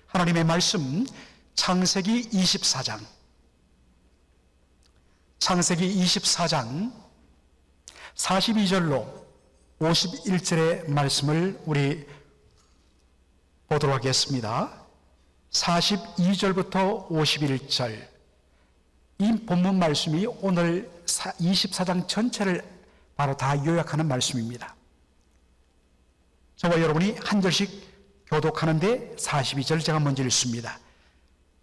하나님의 말씀 창세기 24장 42절로 51절의 말씀을 우리 보도록 하겠습니다. 42절부터 51절, 이 본문 말씀이 오늘 24장 전체를 바로 다 요약하는 말씀입니다. 저와 여러분이 한 절씩 교독하는데 42절 제가 먼저 읽습니다.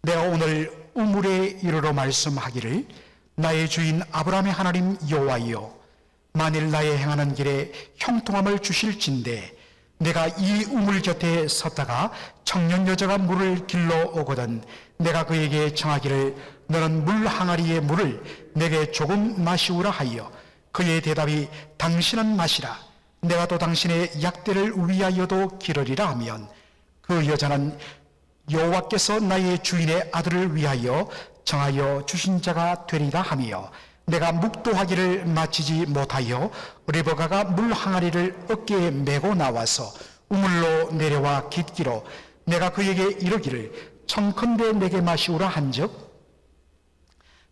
내가 오늘 우물에 이르러 말씀하기를 나의 주인 아브라함의 하나님 여호와여, 만일 나의 행하는 길에 형통함을 주실진대 내가 이 우물 곁에 섰다가 청년 여자가 물을 길러 오거든 내가 그에게 청하기를 너는 물 항아리의 물을 내게 조금 마시우라 하여 그의 대답이 당신은 마시라 내가 또 당신의 약대를 위하여도 기르리라 하면 그 여자는 여호와께서 나의 주인의 아들을 위하여 정하여 주신 자가 되리라 하며 내가 묵도하기를 마치지 못하여 리버가가 물 항아리를 어깨에 메고 나와서 우물로 내려와 깃기로 내가 그에게 이르기를 청컨대 내게 마시우라 한즉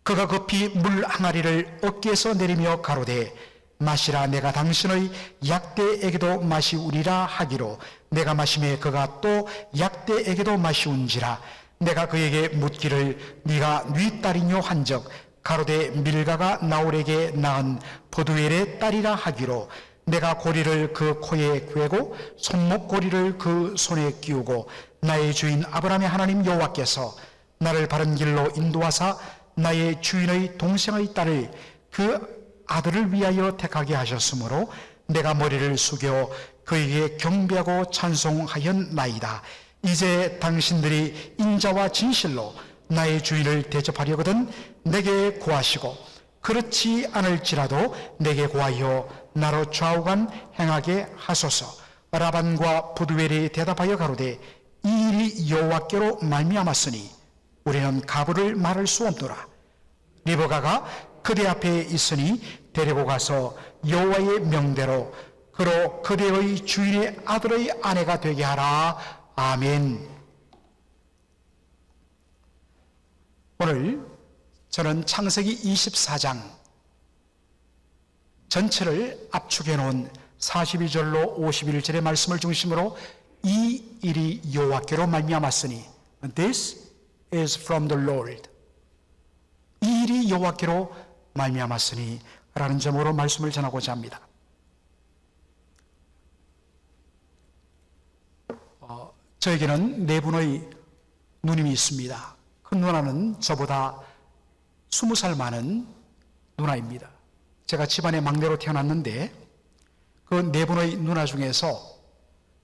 그가 급히 물 항아리를 어깨에서 내리며 가로되 마시라 내가 당신의 약대에게도 마시우리라 하기로 내가 마심에 그가 또 약대에게도 마시운지라 내가 그에게 묻기를 네가 네 딸이뇨 한즉 가로되 밀가가 나홀에게 낳은 버두엘의 딸이라 하기로 내가 고리를 그 코에 꿰고 손목고리를 그 손에 끼우고 나의 주인 아브라함의 하나님 여호와께서 나를 바른 길로 인도하사 나의 주인의 동생의 딸을 그 아들을 위하여 택하게 하셨으므로 내가 머리를 숙여 그에게 경배하고 찬송하였나이다. 이제 당신들이 인자와 진실로 나의 주인을 대접하려거든 내게 구하시고 그렇지 않을지라도 내게 구하여 나로 좌우간 행하게 하소서. 라반과 부두엘이 대답하여 가로되 이 일이 여호와께로 말미암았으니 우리는 가부를 말할 수 없노라. 리브가가 그대 앞에 있으니 데리고 가서 여호와의 명대로 그로 그대의 주인의 아들의 아내가 되게 하라. 아멘. 오늘 저는 창세기 24장 전체를 압축해 놓은 42절로 51절의 말씀을 중심으로 이 일이 여호와께로 말미암았으니 This is from the Lord. 이 일이 여호와께로 말미암았으니 라는 점으로 말씀을 전하고자 합니다. 저에게는 네 분의 누님이 있습니다. 큰 누나는 저보다 20살 많은 누나입니다. 제가 집안의 막내로 태어났는데 그 네 분의 누나 중에서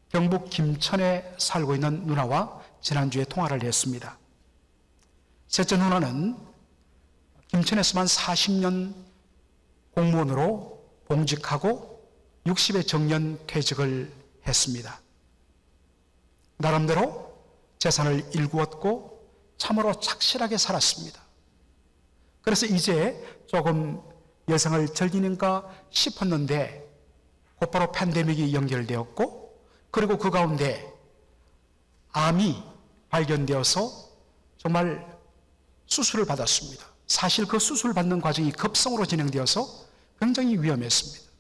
경북 김천에 살고 있는 누나와 지난주에 통화를 했습니다. 셋째 누나는 김천에서만 40년 공무원으로 봉직하고 60에 정년 퇴직을 했습니다. 나름대로 재산을 일구었고 참으로 착실하게 살았습니다. 그래서 이제 조금 여생을 즐기는가 싶었는데 곧바로 팬데믹이 연결되었고 그리고 그 가운데 암이 발견되어서 정말 수술을 받았습니다. 사실 그 수술 받는 과정이 급성으로 진행되어서 굉장히 위험했습니다.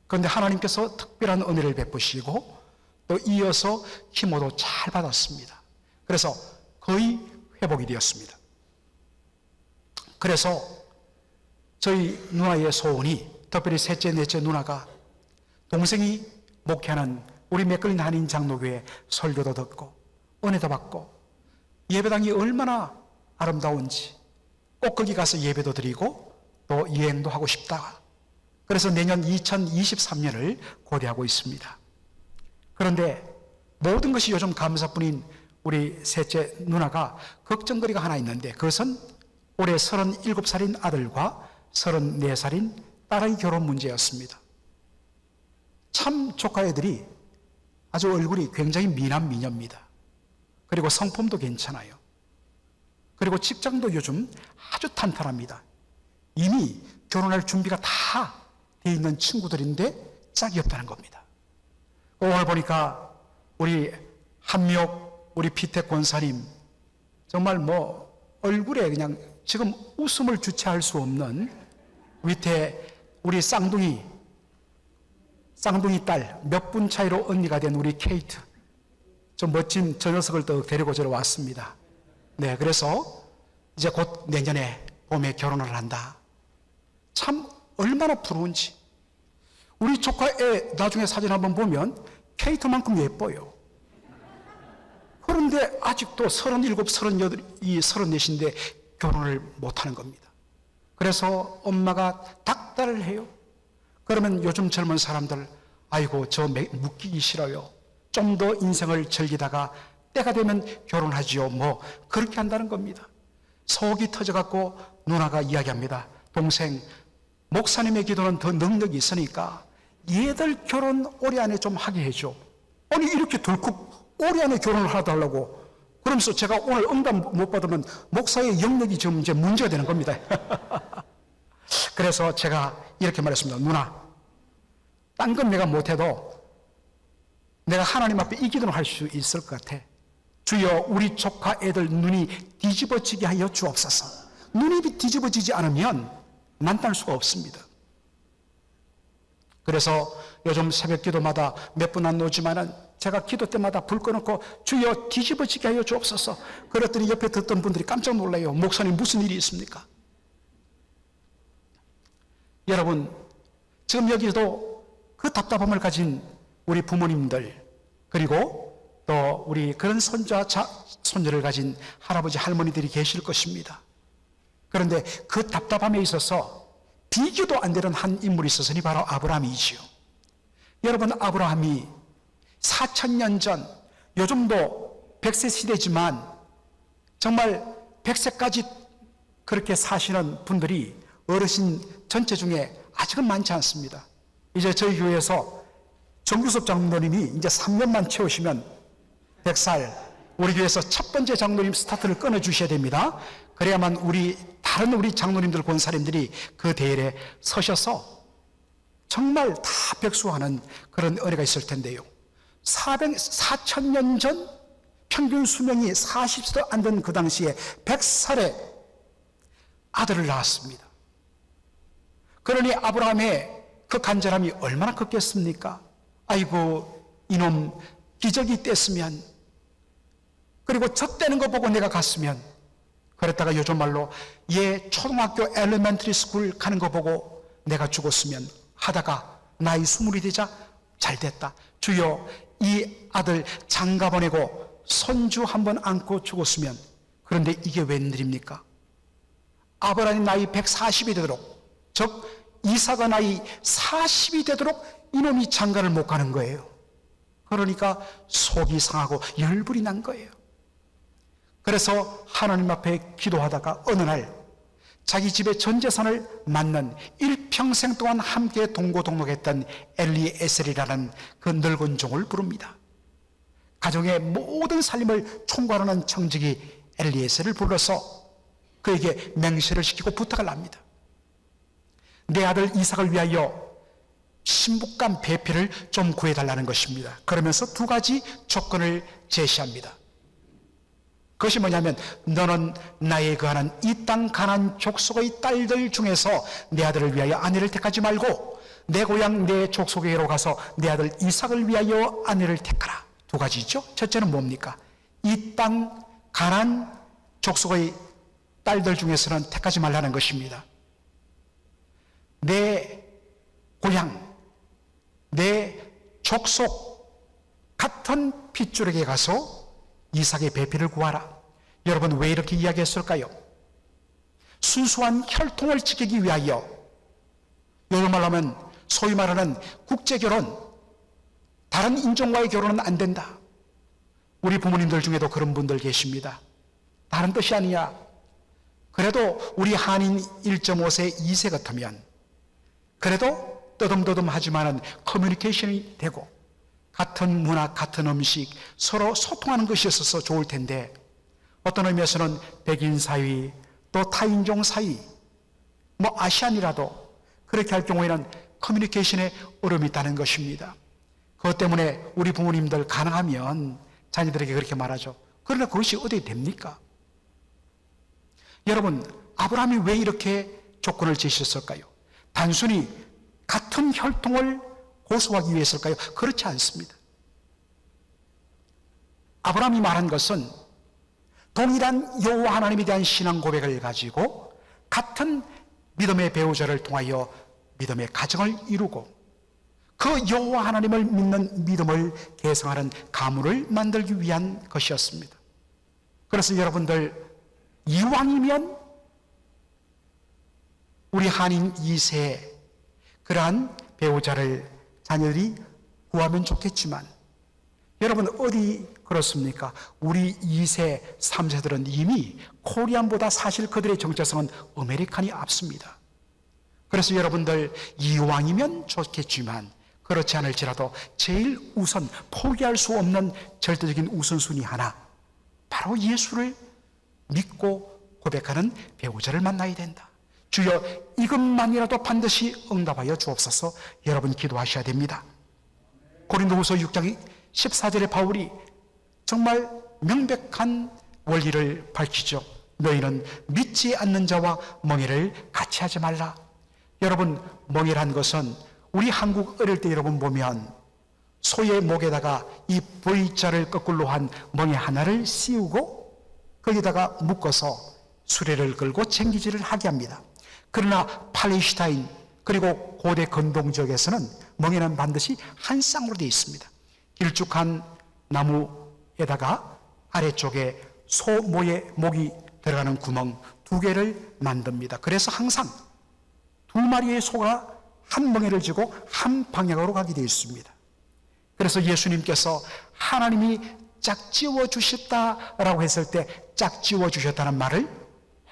그런데 하나님께서 특별한 은혜를 베푸시고 또 이어서 키모도 잘 받았습니다. 그래서 거의 회복이 되었습니다. 그래서 저희 누나의 소원이 특별히 셋째, 넷째 누나가 동생이 목회하는 우리 맥걸린 한인 장로교회 설교도 듣고 은혜도 받고 예배당이 얼마나 아름다운지 꼭 거기 가서 예배도 드리고 또 여행도 하고 싶다. 그래서 내년 2023년을 고려하고 있습니다. 그런데 모든 것이 요즘 감사뿐인 우리 셋째 누나가 걱정거리가 하나 있는데 그것은 올해 37살인 아들과 34살인 딸의 결혼 문제였습니다. 참 조카애들이 아주 얼굴이 굉장히 미남 미녀입니다. 그리고 성품도 괜찮아요. 그리고 직장도 요즘 아주 탄탄합니다. 이미 결혼할 준비가 다 돼 있는 친구들인데 짝이 없다는 겁니다. 오늘 보니까 우리 한미옥 우리 피택 권사님 정말 얼굴에 그냥 지금 웃음을 주체할 수 없는 밑에 우리 쌍둥이 딸 몇 분 차이로 언니가 된 우리 케이트, 좀 멋진 저 녀석을 또 데리고 저러 왔습니다. 네, 그래서 이제 곧 내년에 봄에 결혼을 한다. 참 얼마나 부러운지. 우리 조카의 나중에 사진 한번 보면 케이트만큼 예뻐요. 그런데 아직도 37, 38, 34인데 결혼을 못하는 겁니다. 그래서 엄마가 닥달을 해요. 그러면 요즘 젊은 사람들, 아이고 저 묶이기 싫어요. 좀 더 인생을 즐기다가 때가 되면 결혼하지요. 그렇게 한다는 겁니다. 속이 터져갖고 누나가 이야기합니다. 동생, 목사님의 기도는 더 능력이 있으니까 얘들 결혼 올해 안에 좀 하게 해줘. 아니 이렇게 덜컥 올해 안에 결혼을 하달라고. 그러면서 제가 오늘 응답 못 받으면 목사의 영역이 지금 이제 문제가 되는 겁니다. 그래서 제가 이렇게 말했습니다. 누나, 딴 건 내가 못해도 내가 하나님 앞에 이 기도는 할 수 있을 것 같아. 주여, 우리 조카 애들 눈이 뒤집어지게 하여 주옵소서. 눈이 뒤집어지지 않으면 만날 수가 없습니다. 그래서 요즘 새벽 기도마다 몇 분 안 오지만은 제가 기도 때마다 불 꺼놓고 주여 뒤집어지게 하여 주옵소서. 그랬더니 옆에 듣던 분들이 깜짝 놀라요. 목사님 무슨 일이 있습니까? 여러분, 지금 여기도 그 답답함을 가진 우리 부모님들, 그리고 또 우리 그런 손자, 손녀를 가진 할아버지, 할머니들이 계실 것입니다. 그런데 그 답답함에 있어서 비교도 안 되는 한 인물이 있었으니 바로 아브라함이지요. 여러분, 아브라함이 4000년 전, 요즘도 100세 시대지만 정말 100세까지 그렇게 사시는 분들이 어르신 전체 중에 아직은 많지 않습니다. 이제 저희 교회에서 정규섭 장로님이 이제 3년만 채우시면 100살, 우리 교회에서 첫 번째 장로님 스타트를 끊어주셔야 됩니다. 그래야만 다른 우리 장로님들, 권사님들이 그 대열에 서셔서 정말 다 백수하는 그런 은혜가 있을 텐데요. 4000년 전 평균 수명이 40세도 안 된 그 당시에 100살에 아들을 낳았습니다. 그러니 아브라함의 그 간절함이 얼마나 컸겠습니까? 아이고, 이놈 기저귀 뗐으면, 그리고 젖대는 거 보고 내가 갔으면, 그랬다가 요즘 말로 얘 초등학교 엘리멘터리 스쿨 가는 거 보고 내가 죽었으면 하다가 나이 20이 되자 잘 됐다. 주여, 이 아들 장가 보내고 손주 한번 안고 죽었으면. 그런데 이게 웬일입니까? 아브라함이 나이 140이 되도록, 즉 이삭의 나이 40이 되도록 이놈이 장가를 못 가는 거예요. 그러니까 속이 상하고 열불이 난 거예요. 그래서 하나님 앞에 기도하다가 어느 날 자기 집의 전 재산을 맞는 일평생 동안 함께 동고동락했던 엘리에셀이라는 그 늙은 종을 부릅니다. 가정의 모든 살림을 총괄하는 청직이 엘리에셀을 불러서 그에게 맹세를 시키고 부탁을 합니다. 내 아들 이삭을 위하여 신부감 배필을 좀 구해달라는 것입니다. 그러면서 두 가지 조건을 제시합니다. 그것이 뭐냐면, 너는 나의 거하는 이 땅 가나안 족속의 딸들 중에서 내 아들을 위하여 아내를 택하지 말고 내 고향 내 족속에게로 가서 내 아들 이삭을 위하여 아내를 택하라. 두 가지죠. 첫째는 뭡니까? 이 땅 가나안 족속의 딸들 중에서는 택하지 말라는 것입니다. 내 고향, 내 족속 같은 핏줄에게 가서 이삭의 배필을 구하라. 여러분, 왜 이렇게 이야기했을까요? 순수한 혈통을 지키기 위하여, 요즘 말로 하면 소위 말하는 국제결혼, 다른 인종과의 결혼은 안 된다. 우리 부모님들 중에도 그런 분들 계십니다. 다른 뜻이 아니야. 그래도 우리 한인 1.5세, 2세 같으면 그래도 떠듬떠듬하지만은 커뮤니케이션이 되고 같은 문화, 같은 음식, 서로 소통하는 것이 있어서 좋을 텐데, 어떤 의미에서는 백인 사이, 또 타인종 사이, 아시안이라도 그렇게 할 경우에는 커뮤니케이션에 어려움이 있다는 것입니다. 그것 때문에 우리 부모님들 가능하면 자녀들에게 그렇게 말하죠. 그러나 그것이 어디 됩니까? 여러분, 아브라함이 왜 이렇게 조건을 제시했을까요? 단순히 같은 혈통을 고소하기 위해서일까요? 그렇지 않습니다. 아브라함이 말한 것은 동일한 여호와 하나님에 대한 신앙 고백을 가지고 같은 믿음의 배우자를 통하여 믿음의 가정을 이루고 그 여호와 하나님을 믿는 믿음을 계승하는 가문을 만들기 위한 것이었습니다. 그래서 여러분들, 이왕이면 우리 한인 2세 그러한 배우자를 자녀들이 구하면 좋겠지만, 여러분 어디 그렇습니까? 우리 2세, 3세들은 이미 코리안보다 사실 그들의 정체성은 아메리칸이 앞섭니다. 그래서 여러분들, 이왕이면 좋겠지만 그렇지 않을지라도 제일 우선 포기할 수 없는 절대적인 우선순위 하나, 바로 예수를 믿고 고백하는 배우자를 만나야 된다. 주여, 이것만이라도 반드시 응답하여 주옵소서. 여러분 기도하셔야 됩니다. 고린도후서 6장 14절에 바울이 정말 명백한 원리를 밝히죠. 너희는 믿지 않는 자와 멍에를 같이 하지 말라. 여러분, 멍에란 것은 우리 한국 어릴 때 여러분 보면 소의 목에다가 이 V자를 거꾸로 한 멍에 하나를 씌우고 거기다가 묶어서 수레를 끌고 챙기질을 하게 합니다. 그러나 팔레스타인 그리고 고대 건동 지역에서는 멍에는 반드시 한 쌍으로 되어 있습니다. 길쭉한 나무에다가 아래쪽에 소 목이 들어가는 구멍 2개를 만듭니다. 그래서 항상 2마리의 소가 한 멍에를 쥐고 한 방향으로 가게 되어 있습니다. 그래서 예수님께서 하나님이 짝지워 주셨다라고 했을 때 짝지워 주셨다는 말을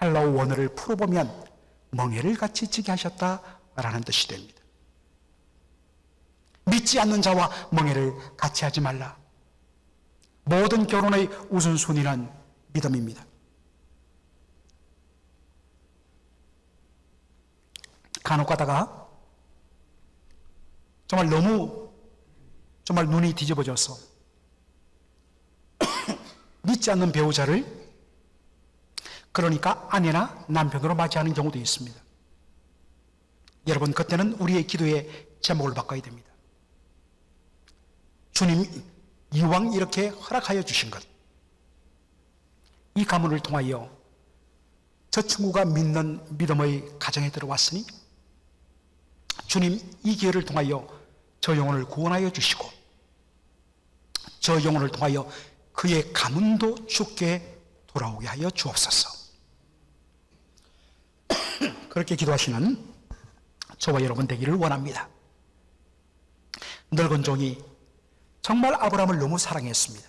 헬라어 원어를 풀어보면 멍에를 같이 지게 하셨다라는 뜻이 됩니다. 믿지 않는 자와 멍에를 같이 하지 말라. 모든 결혼의 우선순위는 믿음입니다. 간혹 가다가 정말 눈이 뒤집어져서 믿지 않는 배우자를, 그러니까 아내나 남편으로 맞이하는 경우도 있습니다. 여러분, 그때는 우리의 기도의 제목을 바꿔야 됩니다. 주님, 이왕 이렇게 허락하여 주신 것, 이 가문을 통하여 저 친구가 믿는 믿음의 가정에 들어왔으니 주님, 이 기회를 통하여 저 영혼을 구원하여 주시고 저 영혼을 통하여 그의 가문도 주께 돌아오게 하여 주옵소서. 그렇게 기도하시는 저와 여러분 되기를 원합니다. 늙은 종이 정말 아브라함을 너무 사랑했습니다.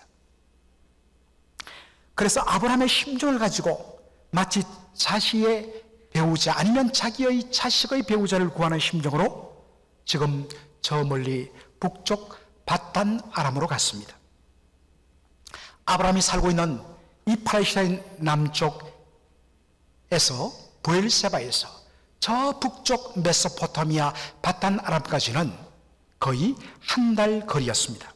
그래서 아브라함의 심정을 가지고 마치 자신의 배우자 아니면 자기의 자식의 배우자를 구하는 심정으로 지금 저 멀리 북쪽 바단 아람으로 갔습니다. 아브라함이 살고 있는 이 팔레스타인 남쪽에서 브엘세바에서 저 북쪽 메소포타미아 바단 아람까지는 거의 한 달 거리였습니다.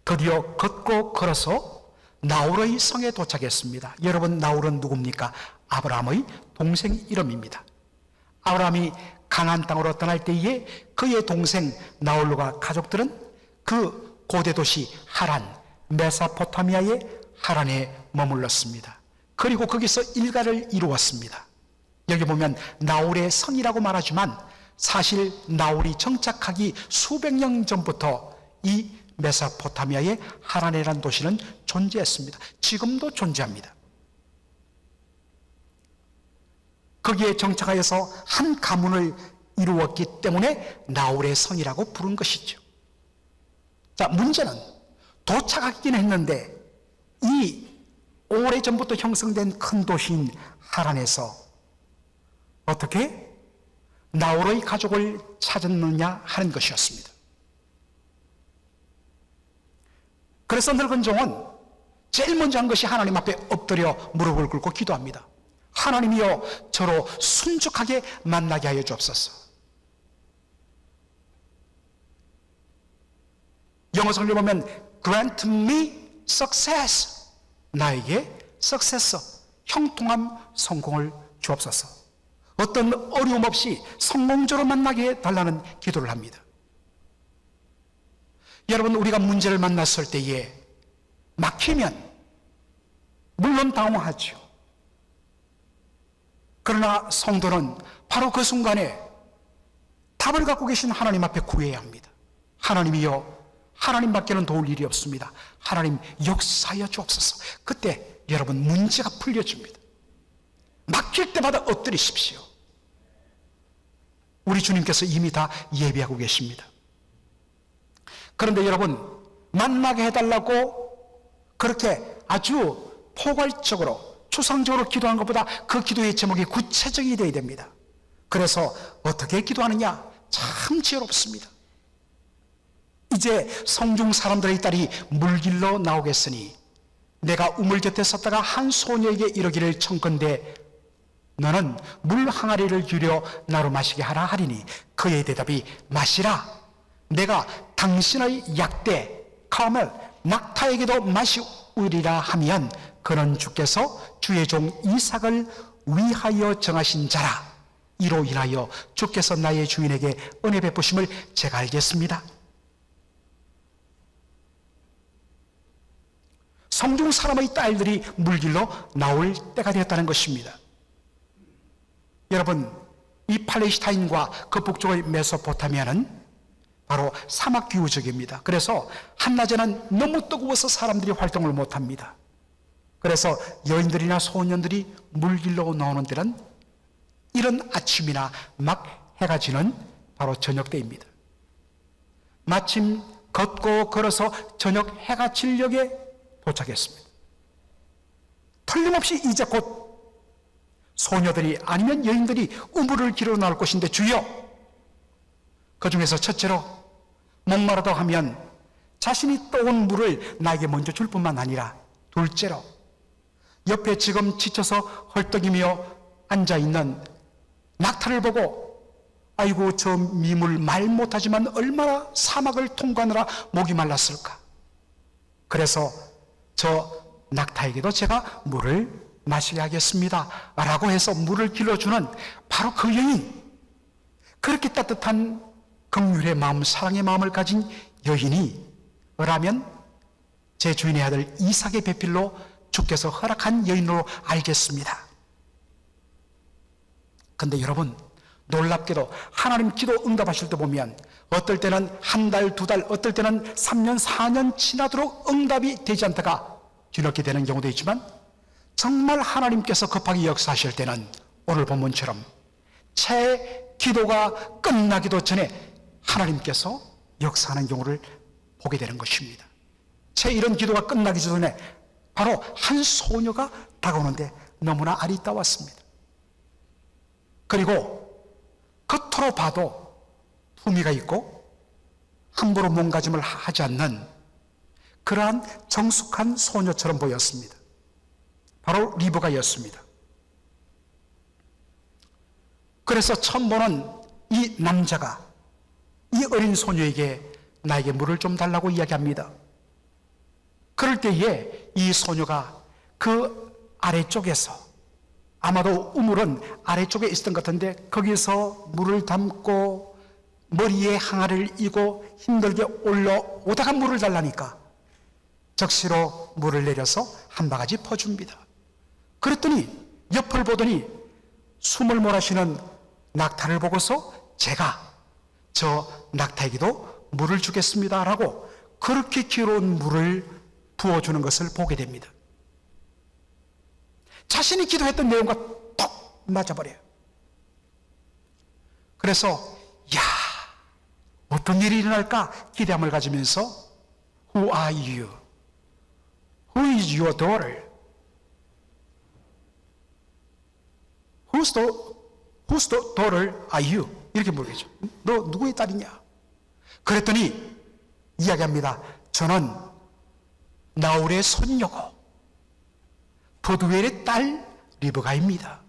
드디어 걷고 걸어서 나홀의 성에 도착했습니다. 여러분, 나홀은 누굽니까? 아브라함의 동생 이름입니다. 아브라함이 가나안 땅으로 떠날 때에 그의 동생 나홀과 가족들은 그 고대 도시 하란, 메소포타미아의 하란에 머물렀습니다. 그리고 거기서 일가를 이루었습니다. 여기 보면 나홀의 성이라고 말하지만 사실 나홀이 정착하기 수백 년 전부터 이 메소포타미아의 하란이라는 도시는 존재했습니다. 지금도 존재합니다. 거기에 정착하여서 한 가문을 이루었기 때문에 나홀의 성이라고 부른 것이죠. 자, 문제는 도착하긴 했는데 이 오래전부터 형성된 큰 도시인 하란에서 어떻게 나홀의 가족을 찾았느냐 하는 것이었습니다. 그래서 늙은 종은 제일 먼저 한 것이 하나님 앞에 엎드려 무릎을 꿇고 기도합니다. 하나님이여, 저로 순죽하게 만나게 하여 주옵소서. 영어 성경에 보면 grant me success, 나에게 석세서, 형통함, 성공을 주옵소서. 어떤 어려움 없이 성공적으로 만나게 해달라는 기도를 합니다. 여러분, 우리가 문제를 만났을 때에 막히면 물론 당황하죠. 그러나 성도는 바로 그 순간에 답을 갖고 계신 하나님 앞에 구해야 합니다. 하나님이여, 하나님밖에는 도울 일이 없습니다. 하나님 역사하여 주옵소서. 그때 여러분 문제가 풀려집니다. 막힐 때마다 엎드리십시오. 우리 주님께서 이미 다 예비하고 계십니다. 그런데 여러분, 만나게 해달라고 그렇게 아주 포괄적으로 추상적으로 기도하는 것보다 그 기도의 제목이 구체적이 되어야 됩니다. 그래서 어떻게 기도하느냐? 참 지혜롭습니다. 이제 성중 사람들의 딸이 물길로 나오겠으니 내가 우물 곁에 섰다가 한 소녀에게 이르기를 청컨대 너는 물 항아리를 기울여 나로 마시게 하라 하리니 그의 대답이 마시라. 내가 당신의 약대 카멜 낙타에게도 마시우리라 하면 그는 주께서 주의 종 이삭을 위하여 정하신 자라. 이로 인하여 주께서 나의 주인에게 은혜 베푸심을 제가 알겠습니다. 성중 사람의 딸들이 물길로 나올 때가 되었다는 것입니다. 여러분, 이 팔레스타인과 그 북쪽의 메소포타미아는 바로 사막 기후지역입니다. 그래서 한낮에는 너무 뜨거워서 사람들이 활동을 못합니다. 그래서 여인들이나 소년들이 물길로 나오는 때는 이른 아침이나 막 해가 지는 바로 저녁 때입니다. 마침 걷고 걸어서 저녁 해가 지려게 도착했습니다. 틀림없이 이제 곧 소녀들이 아니면 여인들이 우물을 길어 나올 것인데 주여, 그 중에서 첫째로 목마르다 하면 자신이 떠온 물을 나에게 먼저 줄 뿐만 아니라 둘째로 옆에 지금 지쳐서 헐떡이며 앉아있는 낙타를 보고 아이고 저 미물 말 못하지만 얼마나 사막을 통과하느라 목이 말랐을까. 그래서 저 낙타에게도 제가 물을 마시게 하겠습니다 라고 해서 물을 길러주는 바로 그 여인, 그렇게 따뜻한 긍휼의 마음, 사랑의 마음을 가진 여인이 라면 제 주인의 아들 이삭의 배필로 주께서 허락한 여인으로 알겠습니다. 근데 여러분, 놀랍게도 하나님 기도 응답하실 때 보면 어떨 때는 한 달, 두 달, 어떨 때는 3년, 4년 지나도록 응답이 되지 않다가 뒤늦게 되는 경우도 있지만 정말 하나님께서 급하게 역사하실 때는 오늘 본문처럼 채 기도가 끝나기도 전에 하나님께서 역사하는 경우를 보게 되는 것입니다. 채 이런 기도가 끝나기 전에 바로 한 소녀가 다가오는데 너무나 아리따웠습니다. 그리고 겉으로 봐도 품위가 있고 함부로 몸가짐을 하지 않는 그러한 정숙한 소녀처럼 보였습니다. 바로 리브가였습니다. 그래서 처음 보는 이 남자가 이 어린 소녀에게 나에게 물을 좀 달라고 이야기합니다. 그럴 때에 이 소녀가 그 아래쪽에서, 아마도 우물은 아래쪽에 있었던 것 같은데 거기서 물을 담고 머리에 항아리를 이고 힘들게 올라오다가 물을 달라니까 적시로 물을 내려서 한 바가지 퍼줍니다. 그랬더니 옆을 보더니 숨을 몰아쉬는 낙타를 보고서 제가 저 낙타에게도 물을 주겠습니다 라고 그렇게 기로운 물을 부어주는 것을 보게 됩니다. 자신이 기도했던 내용과 톡 맞아버려요. 그래서 야, 어떤 일이 일어날까 기대함을 가지면서 Who are you? Who is your daughter? Whose daughter are you? 이렇게 물어보죠. 너 누구의 딸이냐? 그랬더니 이야기합니다. 저는 나홀의 손녀고 버두엘의 딸 리브가입니다.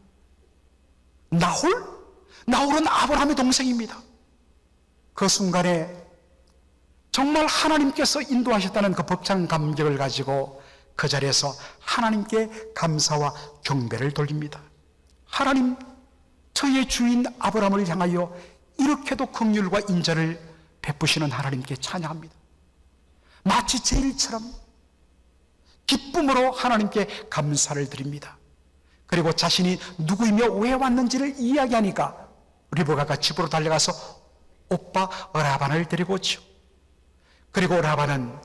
나홀은 아브라함의 동생입니다. 그 순간에 정말 하나님께서 인도하셨다는 그 벅찬 감격을 가지고 그 자리에서 하나님께 감사와 경배를 돌립니다. 하나님, 저희의 주인 아브라함을 향하여 이렇게도 긍휼과 인자를 베푸시는 하나님께 찬양합니다. 마치 제 일처럼 기쁨으로 하나님께 감사를 드립니다. 그리고 자신이 누구이며 왜 왔는지를 이야기하니까 리브가가 집으로 달려가서 오빠 라반을 데리고 오죠. 그리고 라반은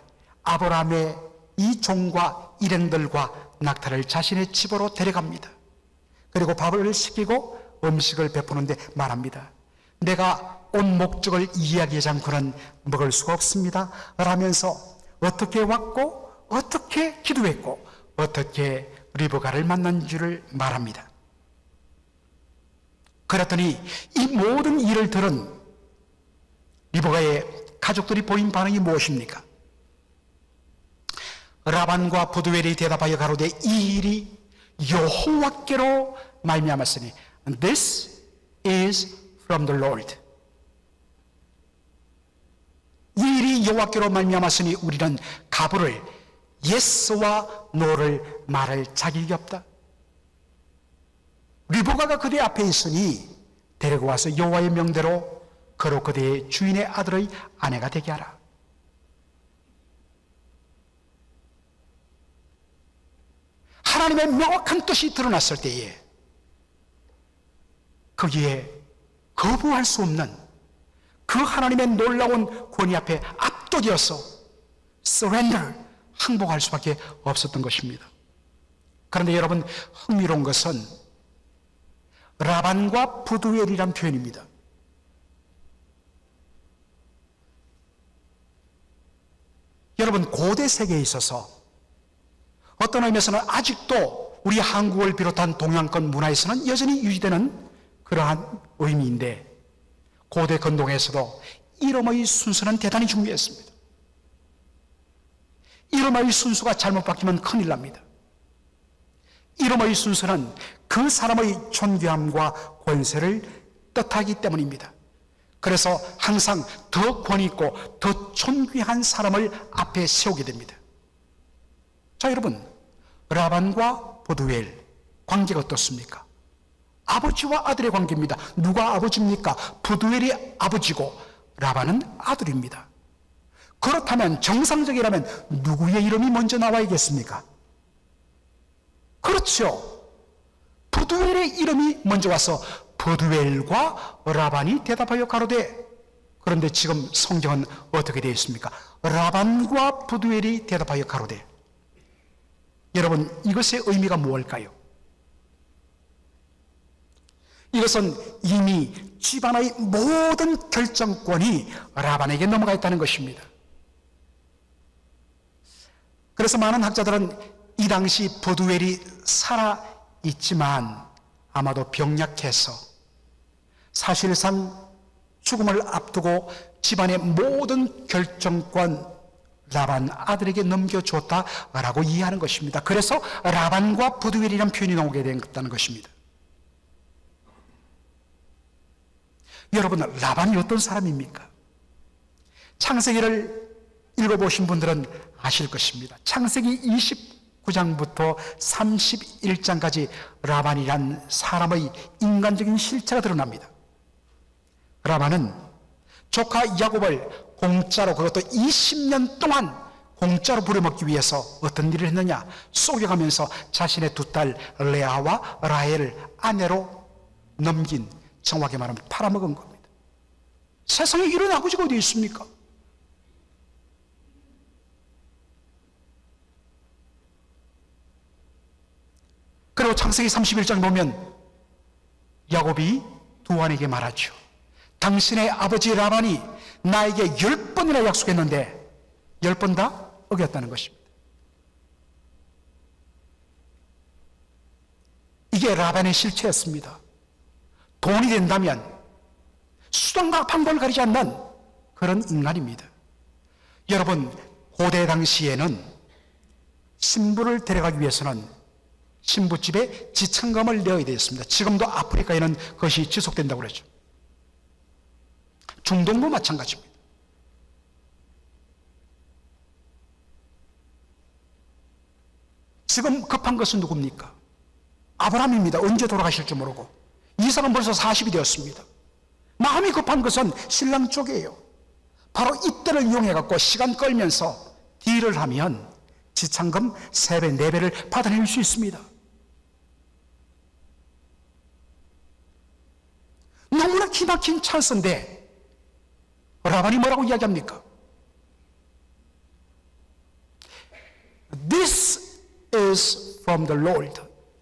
아브라함의 이 종과 일행들과 낙타를 자신의 집으로 데려갑니다. 그리고 밥을 시키고 음식을 베푸는데 말합니다. 내가 온 목적을 이야기하지 않고는 먹을 수가 없습니다 라면서 어떻게 왔고 어떻게 기도했고 어떻게 리브가를 만난 줄을 말합니다. 그랬더니 이 모든 일을 들은 리브가의 가족들이 보인 반응이 무엇입니까? 라반과 부두엘이 대답하여 가로되 이 일이 여호와께로 말미암았으니 This is from the Lord. 이 일이 여호와께로 말미암았으니 우리는 가부를 예스와 노를 말할 자격이 없다. 리브가가 그대 앞에 있으니 데리고 와서 여호와의 명대로 그로 그대의 주인의 아들의 아내가 되게 하라. 하나님의 명확한 뜻이 드러났을 때에 거기에 거부할 수 없는 그 하나님의 놀라운 권위 앞에 압도되어서 surrender, 항복할 수밖에 없었던 것입니다. 그런데 여러분, 흥미로운 것은 라반과 부두엘이란 표현입니다. 여러분, 고대 세계에 있어서 어떤 의미에서는 아직도 우리 한국을 비롯한 동양권 문화에서는 여전히 유지되는 그러한 의미인데, 고대 건동에서도 이름의 순서는 대단히 중요했습니다. 이름의 순서가 잘못 바뀌면 큰일 납니다. 이름의 순서는 그 사람의 존귀함과 권세를 뜻하기 때문입니다. 그래서 항상 더 권위 있고 더 존귀한 사람을 앞에 세우게 됩니다. 자, 여러분, 라반과 부두엘 관계가 어떻습니까? 아버지와 아들의 관계입니다. 누가 아버지입니까? 부두엘이 아버지고 라반은 아들입니다. 그렇다면 정상적이라면 누구의 이름이 먼저 나와야겠습니까? 그렇죠. 부두엘의 이름이 먼저 와서 부두엘과 라반이 대답하여 가로되, 그런데 지금 성경은 어떻게 되어 있습니까? 라반과 부두엘이 대답하여 가로되. 여러분, 이것의 의미가 무엇일까요? 이것은 이미 집안의 모든 결정권이 라반에게 넘어가 있다는 것입니다. 그래서 많은 학자들은 이 당시 부두엘이 살아있지만 아마도 병약해서 사실상 죽음을 앞두고 집안의 모든 결정권 라반 아들에게 넘겨줬다라고 이해하는 것입니다. 그래서 라반과 부두엘이라는 표현이 나오게 된다는 것입니다. 여러분, 라반이 어떤 사람입니까? 창세기를 읽어보신 분들은 아실 것입니다. 창세기 29장부터 31장까지 라반이란 사람의 인간적인 실체가 드러납니다. 라반은 조카 야곱을 공짜로, 그것도 20년 동안 공짜로 부려먹기 위해서 어떤 일을 했느냐? 속여가면서 자신의 두 딸 레아와 라헬을 아내로 넘긴, 정확히 말하면 팔아먹은 겁니다. 세상에 이런 아버지가 어디 있습니까? 그리고 창세기 31장 보면 야곱이 두 아내에게 말하죠. 당신의 아버지 라반이 나에게 10번이나 약속했는데 10번 다 어겼다는 것입니다. 이게 라반의 실체였습니다. 돈이 된다면 수단과 방법을 가리지 않는 그런 인간입니다. 여러분, 고대 당시에는 신부를 데려가기 위해서는 신부집에 지참금을 내어야 되었습니다. 지금도 아프리카에는 그것이 지속된다고 그러죠. 중동도 마찬가지입니다. 지금 급한 것은 누굽니까? 아브라함입니다. 언제 돌아가실지 모르고. 이삭은 벌써 40이 되었습니다. 마음이 급한 것은 신랑 쪽이에요. 바로 이때를 이용해 갖고 시간 끌면서 딜을 하면 지참금 3배, 4배를 받아낼 수 있습니다. 너무나 기막힌 찬스인데 라반이 뭐라고 이야기합니까? This is from the Lord.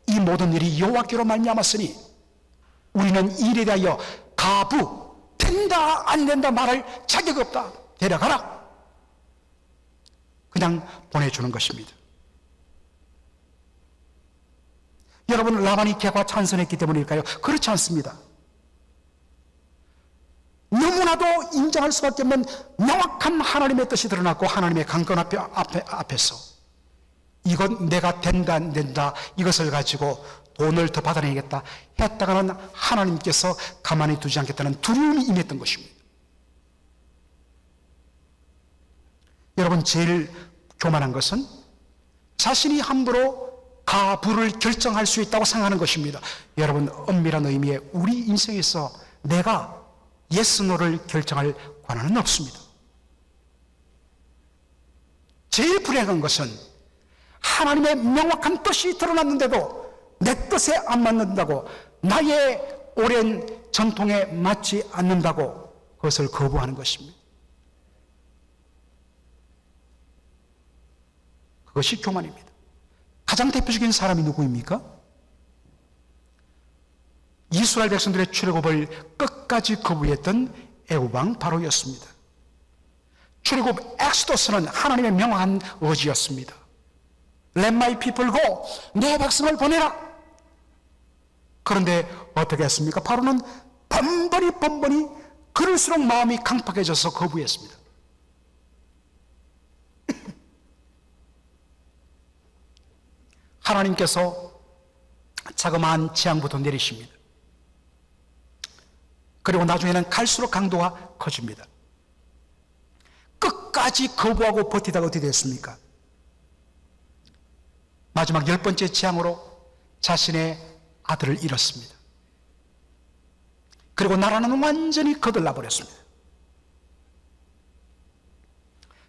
이 모든 일이 여호와께로 말미암았으니 우리는 이 일에 대하여 가부, 된다 안 된다 말할 자격이 없다. 데려가라. 그냥 보내주는 것입니다. 여러분, 라반이 개과 찬선했기 때문일까요? 그렇지 않습니다. 너무나도 인정할 수밖에 없는 명확한 하나님의 뜻이 드러났고 하나님의 강권 앞에서 이건 내가 된다 안 된다 이것을 가지고 돈을 더 받아내겠다 했다가는 하나님께서 가만히 두지 않겠다는 두려움이 임했던 것입니다. 여러분, 제일 교만한 것은 자신이 함부로 가부를 결정할 수 있다고 생각하는 것입니다. 여러분, 엄밀한 의미의 우리 인생에서 내가 예스 노를 결정할 권한은 없습니다. 제일 불행한 것은 하나님의 명확한 뜻이 드러났는데도 내 뜻에 안 맞는다고, 나의 오랜 전통에 맞지 않는다고 그것을 거부하는 것입니다. 그것이 교만입니다. 가장 대표적인 사람이 누구입니까? 이스라엘 백성들의 출애굽을 끝까지 거부했던 애굽왕 바로였습니다. 출애굽 엑소더스는 하나님의 명확한 의지였습니다. Let my people go. 내 백성을 보내라. 그런데 어떻게 했습니까? 바로는 번번이 그럴수록 마음이 강팍해져서 거부했습니다. 하나님께서 자그마한 재앙부터 내리십니다. 그리고 나중에는 갈수록 강도가 커집니다. 끝까지 거부하고 버티다가 어떻게 됐습니까? 마지막 10번째 재앙으로 자신의 아들을 잃었습니다. 그리고 나라는 완전히 거들나 버렸습니다.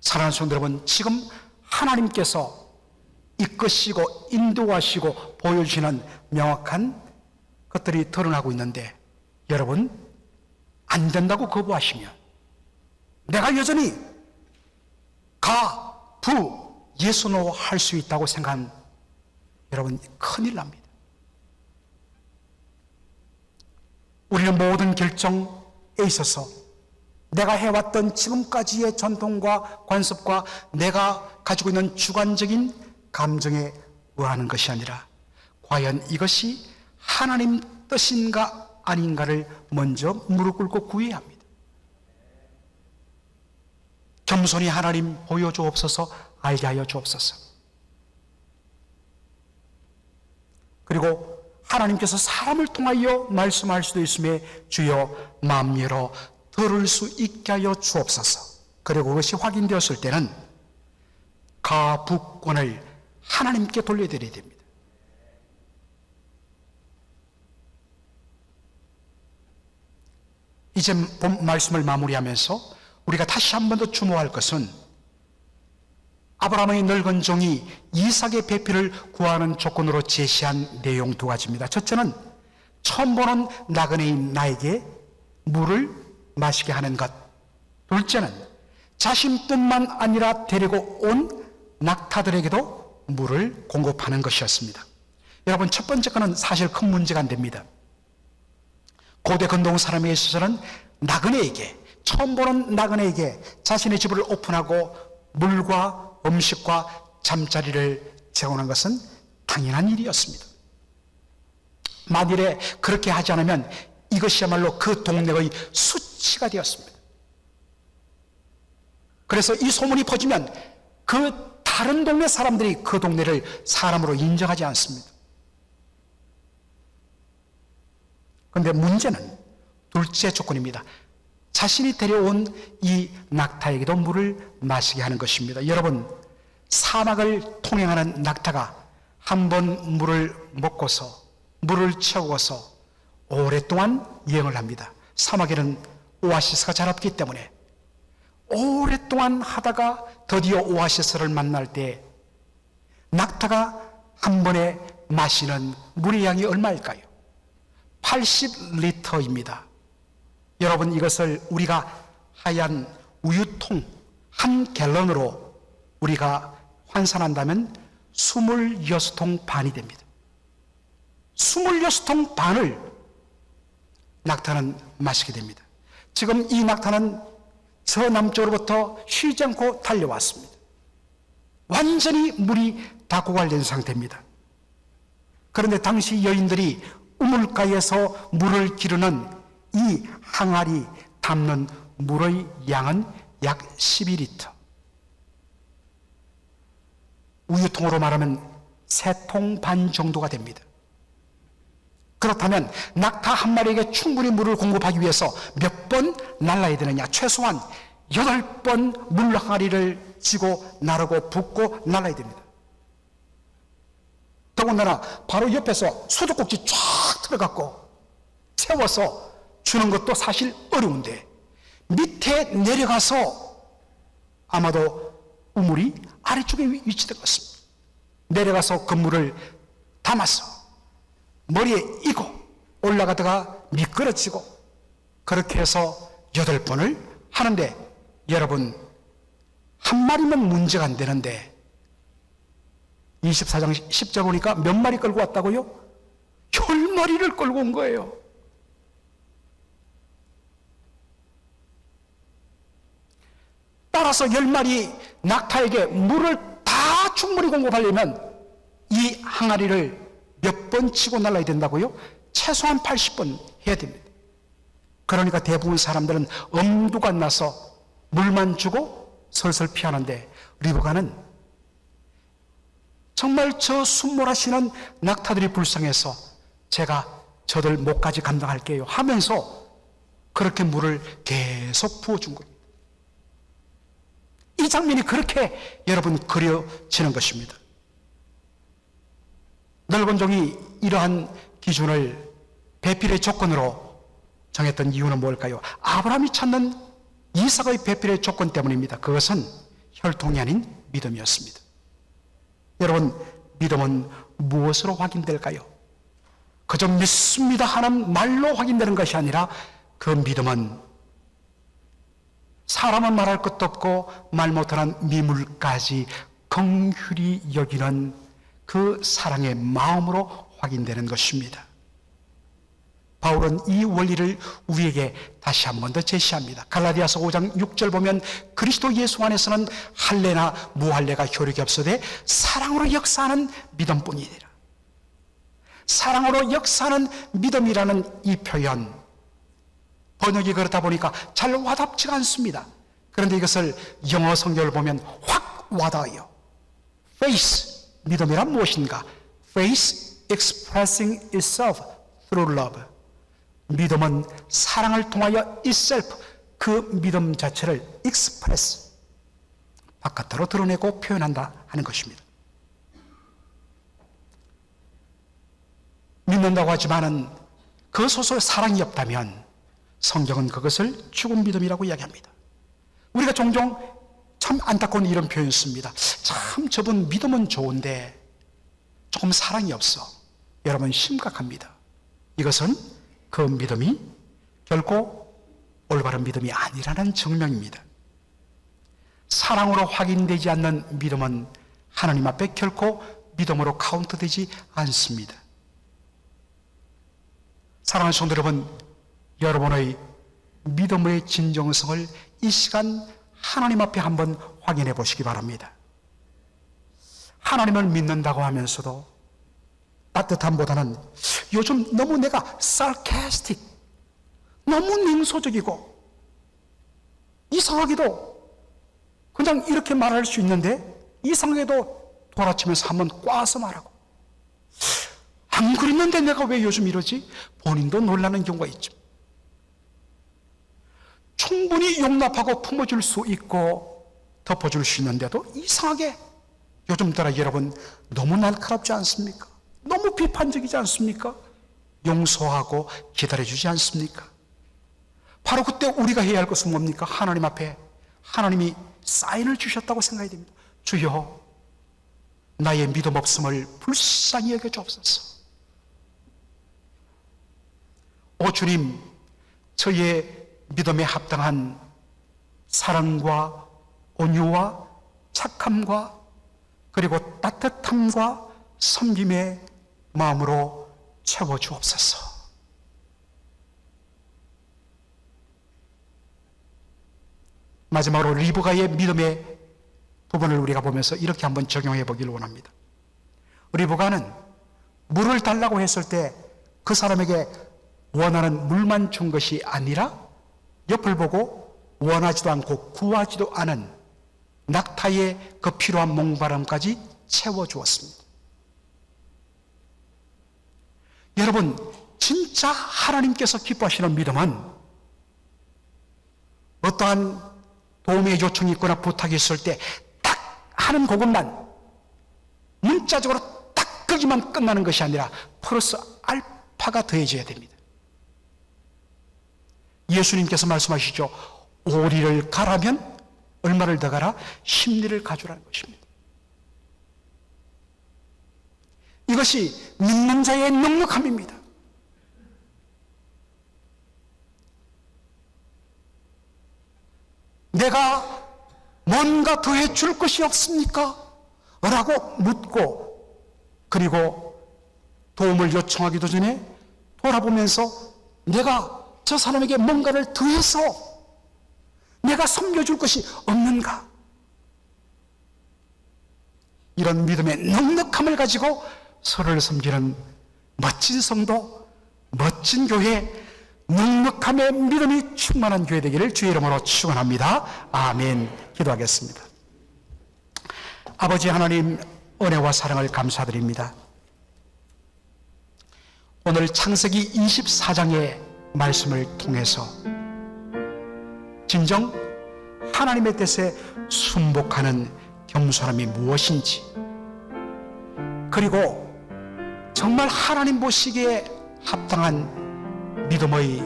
사랑하는 성도 여러분, 지금 하나님께서 이끄시고 인도하시고 보여주시는 명확한 것들이 드러나고 있는데, 여러분, 안 된다고 거부하시면 내가 여전히 가, 부, 예수, 노 할 수 있다고 생각한 여러분, 큰일 납니다. 우리는 모든 결정에 있어서 내가 해왔던 지금까지의 전통과 관습과 내가 가지고 있는 주관적인 감정에 의하는 것이 아니라 과연 이것이 하나님 뜻인가 아닌가를 먼저 무릎 꿇고 구해야 합니다. 겸손히 하나님 보여주옵소서, 알게 하여 주옵소서. 그리고 하나님께서 사람을 통하여 말씀할 수도 있음에 주여 마음 열어 들을 수 있게 하여 주옵소서. 그리고 그것이 확인되었을 때는 가부권을 하나님께 돌려드려야 됩니다. 이제 본 말씀을 마무리하면서 우리가 다시 한 번 더 주목할 것은 아브라함의 늙은 종이 이삭의 배필을 구하는 조건으로 제시한 내용 2가지입니다. 첫째는 처음 보는 나그네인 나에게 물을 마시게 하는 것. 둘째는 자신 뿐만 아니라 데리고 온 낙타들에게도 물을 공급하는 것이었습니다. 여러분, 첫 번째 거는 사실 큰 문제가 안 됩니다. 고대 근동 사람에 있어서는 나그네에게, 처음 보는 나그네에게 자신의 집을 오픈하고 물과 음식과 잠자리를 제공하는 것은 당연한 일이었습니다. 만일에 그렇게 하지 않으면 이것이야말로 그 동네의 수치가 되었습니다. 그래서 이 소문이 퍼지면 그 다른 동네 사람들이 그 동네를 사람으로 인정하지 않습니다. 그런데 문제는 둘째 조건입니다. 자신이 데려온 이 낙타에게도 물을 마시게 하는 것입니다. 여러분, 사막을 통행하는 낙타가 한 번 물을 먹고서 물을 채우고서 오랫동안 여행을 합니다. 사막에는 오아시스가 잘 없기 때문에 오랫동안 하다가 드디어 오아시스를 만날 때 낙타가 한 번에 마시는 물의 양이 얼마일까요? 80리터입니다. 여러분, 이것을 우리가 하얀 우유통 한 갤런으로 우리가 환산한다면 26통 반이 됩니다. 26통 반을 낙타는 마시게 됩니다. 지금 이 낙타는 저 남쪽으로부터 쉬지 않고 달려왔습니다. 완전히 물이 다 고갈된 상태입니다. 그런데 당시 여인들이 우물가에서 물을 기르는 이 항아리 담는 물의 양은 약 12리터. 우유통으로 말하면 3통 반 정도가 됩니다. 그렇다면 낙타 한 마리에게 충분히 물을 공급하기 위해서 몇 번 날라야 되느냐? 최소한 8번 물 항아리를 지고 나르고 붓고 날라야 됩니다. 더군다나 바로 옆에서 수도꼭지 쫙 틀어갖고 세워서 주는 것도 사실 어려운데 밑에 내려가서 아마도 우물이 아래쪽에 위치된 것 같습니다. 내려가서 그 물을 담아서 머리에 이고 올라가다가 미끄러지고 그렇게 해서 8번을 하는데, 여러분, 한 마리면 문제가 안 되는데 24장 10절 보니까 몇 마리 끌고 왔다고요? 10마리를 끌고 온 거예요. 따라서 10마리 낙타에게 물을 다 충분히 공급하려면 이 항아리를 몇 번 치고 날라야 된다고요? 최소한 80번 해야 됩니다. 그러니까 대부분 사람들은 엄두가 나서 물만 주고 설설 피하는데, 리브가는 정말 저 순몰하시는 낙타들이 불쌍해서 제가 저들 목까지 감당할게요 하면서 그렇게 물을 계속 부어준 거예요. 이 장면이 그렇게 여러분 그려지는 것입니다. 넓은 종이 이러한 기준을 배필의 조건으로 정했던 이유는 뭘까요? 아브라함이 찾는 이삭의 배필의 조건 때문입니다. 그것은 혈통이 아닌 믿음이었습니다. 여러분, 믿음은 무엇으로 확인될까요? 그저 믿습니다 하는 말로 확인되는 것이 아니라 그 믿음은 사람은 말할 것도 없고 말 못하는 미물까지 긍휼히 여기는 그 사랑의 마음으로 확인되는 것입니다. 바울은 이 원리를 우리에게 다시 한 번 더 제시합니다. 갈라디아서 5장 6절 보면 그리스도 예수 안에서는 할례나 무할례가 효력이 없으되 사랑으로 역사하는 믿음뿐이니라. 사랑으로 역사하는 믿음이라는 이 표현, 번역이 그렇다 보니까 잘 와닿지가 않습니다. 그런데 이것을 영어 성경을 보면 확 와닿아요. Faith, 믿음이란 무엇인가? Faith expressing itself through love. 믿음은 사랑을 통하여 itself, 그 믿음 자체를 express, 바깥으로 드러내고 표현한다 하는 것입니다. 믿는다고 하지만은 그 소설 사랑이 없다면 성경은 그것을 죽은 믿음이라고 이야기합니다. 우리가 종종 참 안타까운 이런 표현을 씁니다. 참 저분 믿음은 좋은데 조금 사랑이 없어. 여러분, 심각합니다. 이것은 그 믿음이 결코 올바른 믿음이 아니라는 증명입니다. 사랑으로 확인되지 않는 믿음은 하나님 앞에 결코 믿음으로 카운트되지 않습니다. 사랑하는 성도 여러분, 여러분의 믿음의 진정성을 이 시간 하나님 앞에 한번 확인해 보시기 바랍니다. 하나님을 믿는다고 하면서도 따뜻함보다는 요즘 너무 내가 sarcastic, 너무 냉소적이고 이상하게도 그냥 이렇게 말할 수 있는데 이상하게도 돌아치면서 한번 꽈서 말하고, 안 그랬는데 내가 왜 요즘 이러지? 본인도 놀라는 경우가 있죠. 충분히 용납하고 품어줄 수 있고 덮어줄 수 있는데도 이상하게 요즘 따라 여러분 너무 날카롭지 않습니까? 너무 비판적이지 않습니까? 용서하고 기다려주지 않습니까? 바로 그때 우리가 해야 할 것은 뭡니까? 하나님 앞에 하나님이 사인을 주셨다고 생각해야 됩니다. 주여, 나의 믿음 없음을 불쌍히 여겨 주옵소서. 오 주님, 저의 믿음에 합당한 사랑과 온유와 착함과 그리고 따뜻함과 섬김의 마음으로 채워 주옵소서. 마지막으로 리브가의 믿음의 부분을 우리가 보면서 이렇게 한번 적용해 보기를 원합니다. 리브가는 물을 달라고 했을 때 그 사람에게 원하는 물만 준 것이 아니라 옆을 보고 원하지도 않고 구하지도 않은 낙타의 그 필요한 목마름까지 채워주었습니다. 여러분, 진짜 하나님께서 기뻐하시는 믿음은 어떠한 도움의 요청이 있거나 부탁이 있을 때 딱 하는 그것만 문자적으로 딱 거기만 끝나는 것이 아니라 플러스 알파가 더해져야 됩니다. 예수님께서 말씀하시죠. 오리를 가라면 얼마를 더 가라? 십리를 가져라는 것입니다. 이것이 믿는 자의 넉넉함입니다. 내가 뭔가 더해 줄 것이 없습니까? 라고 묻고 그리고 도움을 요청하기도 전에 돌아보면서 내가 저 사람에게 뭔가를 더해서 내가 섬겨줄 것이 없는가? 이런 믿음의 넉넉함을 가지고 서로를 섬기는 멋진 성도, 멋진 교회, 넉넉함의 믿음이 충만한 교회 되기를 주의 이름으로 축원합니다. 아멘. 기도하겠습니다. 아버지 하나님, 은혜와 사랑을 감사드립니다. 오늘 창세기 24장의 말씀을 통해서 진정 하나님의 뜻에 순복하는 겸손함이 무엇인지, 그리고 정말 하나님 보시기에 합당한 믿음의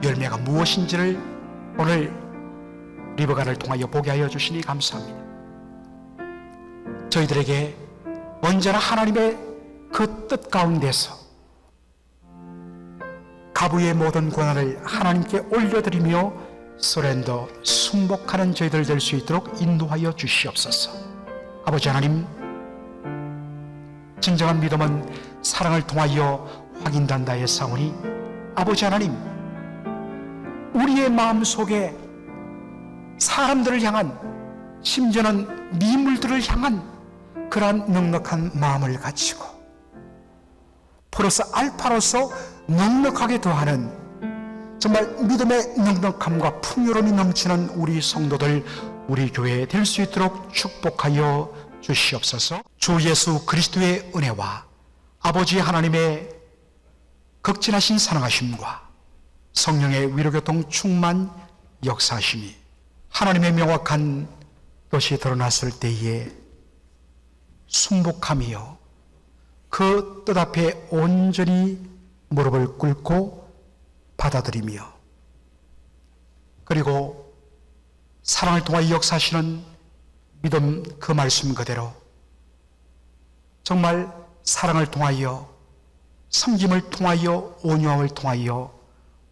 열매가 무엇인지를 오늘 리브가를 통하여 보게 하여 주시니 감사합니다. 저희들에게 언제나 하나님의 그 뜻 가운데서 가부의 모든 권한을 하나님께 올려드리며 서렌더 순복하는 저희들 될 수 있도록 인도하여 주시옵소서. 아버지 하나님, 진정한 믿음은 사랑을 통하여 확인된다 했사오니 아버지 하나님, 우리의 마음속에 사람들을 향한, 심지어는 미물들을 향한 그러한 넉넉한 마음을 가지고 플러스 알파로서 넉넉하게 더하는 정말 믿음의 넉넉함과 풍요로움이 넘치는 우리 성도들, 우리 교회 될 수 있도록 축복하여 주시옵소서. 주 예수 그리스도의 은혜와 아버지 하나님의 극진하신 사랑하심과 성령의 위로교통 충만 역사하심이 하나님의 명확한 뜻이 드러났을 때에 순복함이요, 그 뜻 앞에 온전히 무릎을 꿇고 받아들이며, 그리고 사랑을 통하여 역사하시는 믿음 그 말씀 그대로 정말 사랑을 통하여, 섬김을 통하여, 온유함을 통하여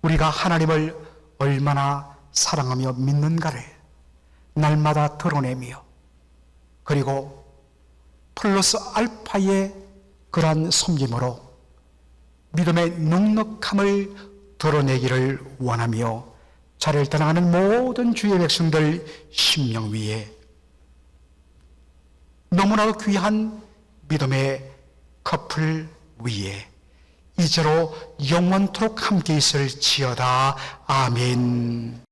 우리가 하나님을 얼마나 사랑하며 믿는가를 날마다 드러내며, 그리고 플러스 알파의 그러한 섬김으로 믿음의 넉넉함을 드러내기를 원하며 자리를 떠나가는 모든 주의 백성들 심령 위에 너무나도 귀한 믿음의 커플 위에 이제로 영원토록 함께 있을지어다. 아멘.